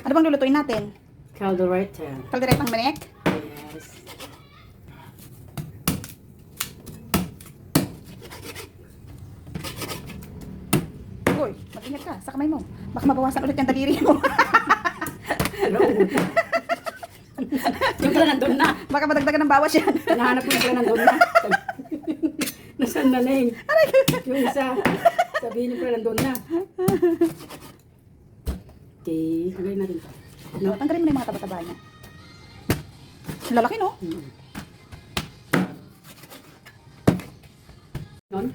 Ano bang lulutuin natin? Caldereta. Kalderetang manik? Yes. Uy, mag-ingat ka sa kamay mo. Baka mabawasan ulit yung daliri mo. Hello. Yung pala nandun na. Baka madagdagan ng bawas yan. Nahanap ko yung pala nandun na. Nasaan na Neng? Yung isa. Sabihin niyo pala nandun na. Okay, hanggang natin ito. No, tanggalin mo na yung mga taba-taba niya. Ang lalaki, no? Nun?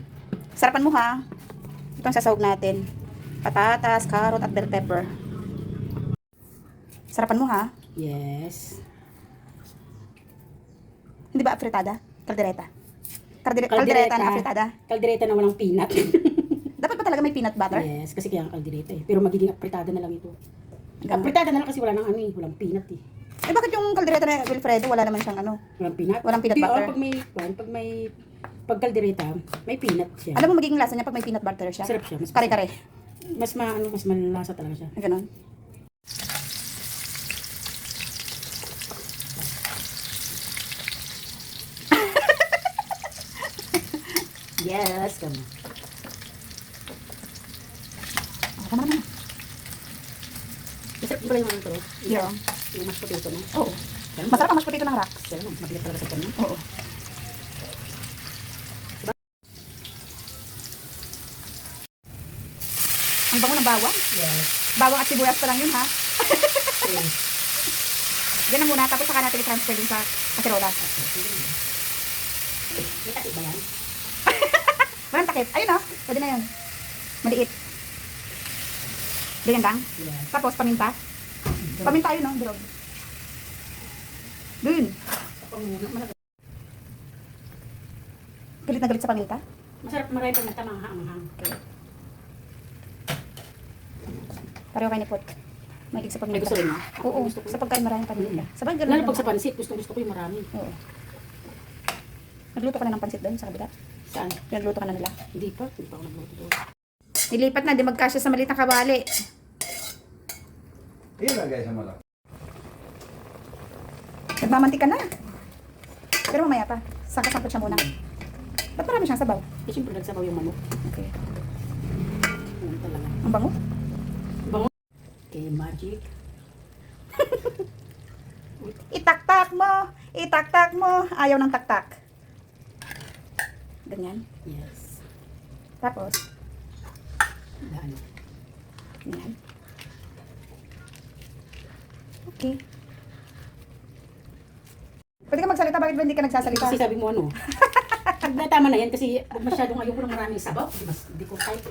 Sarapan mo, ha? Ito ang sasahog natin. Patatas, carrot, at bell pepper. Sarapan mo, ha? Yes. Hindi ba afritada? Kaldereta. Kaldereta na afritada. Caldereta na walang peanut. Dapat ba talaga may peanut butter? Yes, kasi kaya ang caldereta eh. Pero magiging apritada na lang ito. Ganun. Apritada na lang kasi wala nang ano eh. Walang peanut eh. Eh, bakit yung kaldereta na Wilfredo, wala naman siyang ano? Walang peanut? Walang peanut Di, butter? Pag caldereta, may peanut siya. Alam mo magiging lasa niya pag may peanut butter siya? Sarap siya. Mas Kare-kare. mas malasa talaga siya. Ganon. Yes, kamo. Tama naman. Masarap pala yung ano to. Yeah. Yung mashed potato na. Oo. Masarap ang mashed potato ng racks. Kaya naman, mabigat talaga sa kanya. Oo. Ang bango ng bawang. Yes. Bawang at sibuyas pa lang yun, ha? Okay. Yan na muna, tapos saka natin i-transfer din sa kaserola. May takip ba yan? Walang takip. Ayun, oh. Pwede na yun. Maliit. Ganyan lang. Yes. Tapos, paminta. Paminta yun, oh. Durog. Dun. Galit na galit sa paminta. Masarap marami pag nagtamang-hang-hang. Pareho kayo ni Pot. Mahilig sa May paminta. gusto rin mo? Oo. Gusto ko. Sa pagkain maraming paminta. Sabay, ganun Lalo lang pag sa ako. pansit, gusto ko yung marami. Oo. Nagluto ka na ng pansit doon sa kabila? Saan? Nagluto ka na nila? Hindi pa ako nagluto doon. Nilipat na, di magkasya sa maliit na kabali. Ilagay sa malaki. Nagmamantika na. Pero mamaya pa. Sangka-sangkot siya muna. Ba't marami siyang sabaw? Eh, siyempre nagsabaw yung manok. Okay. Yan talaga. Ang bango? Bango. Okay, magic. Itaktak mo! Itaktak mo! Ayaw ng taktak. Ganyan. Yes. Tapos, Daan. ganyan. Okay. Pwede ka magsalita, bakit ba hindi ka nagsasalita? Kasi sabi mo ano, tama na yan kasi masyadong ayoko ng maraming sabaw. Hindi ko type.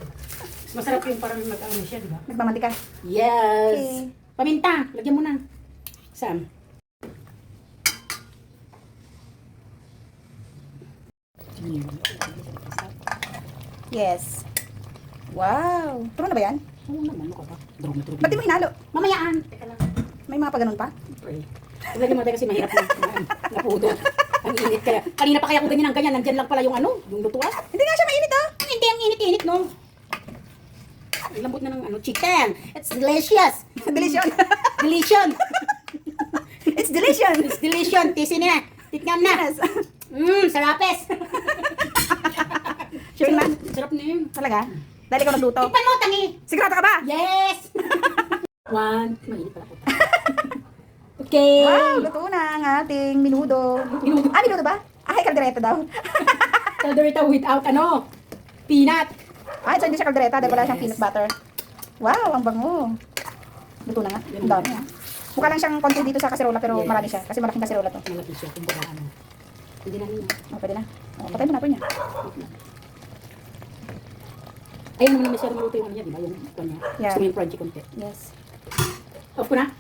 Mas masarap yung parang mag-ano siya, di ba? Nagmamantika. Yes! Okay. Paminta! Lagyan mo na. Sam. Yes. Wow! Turo na ba yan? Oo naman, ako ba? Drog na drog. Ba't di mo hinalo? Mamayaan! Teka lang. May mga pa ganun pa? Pray. Lagyan mo tayo kasi mahirap na napudo. Ang init kaya. Kanina pa kaya ako ganyan ang ganyan. Nandyan lang pala yung ano, yung lutuan. Hindi nga siya mainit, ah! Hindi, ang init-init, no? Ang lambot na ng ano, chicken. It's delicious. Delicious. Delicious. It's delicious. It's delicious. Tisin na. Tikman na. Yes. Sarapes. Sure na? Sarap na yun. Talaga? Dahil ikaw nagluto? Tikman mo, tangi. Sigurado ka ba? Yes. One. Mainit pala ko. Okay. Wow, luto na ang ating minudo. Minudo. Ah, minudo ba? Ay, kaldereta daw. Caldereta without ano, peanut. Ay, so hindi siya kaldereta dahil wala siyang Yes. peanut butter. Wow, ang bango. Luto na nga. Ang dami, ha? Mukha lang siyang konti dito sa kaserola pero Yes. marami siya. Kasi malaking kaserola to. Malaki siya. Kung baga ano. Hindi na niya. Oh, pwede na. Oh, patay mo na po niya. Ayun naman masyadong maluto yung ano niya, di ba? Yung kanya. Yeah. Gusto mo yung crunchy konti. Yes. Off ko na?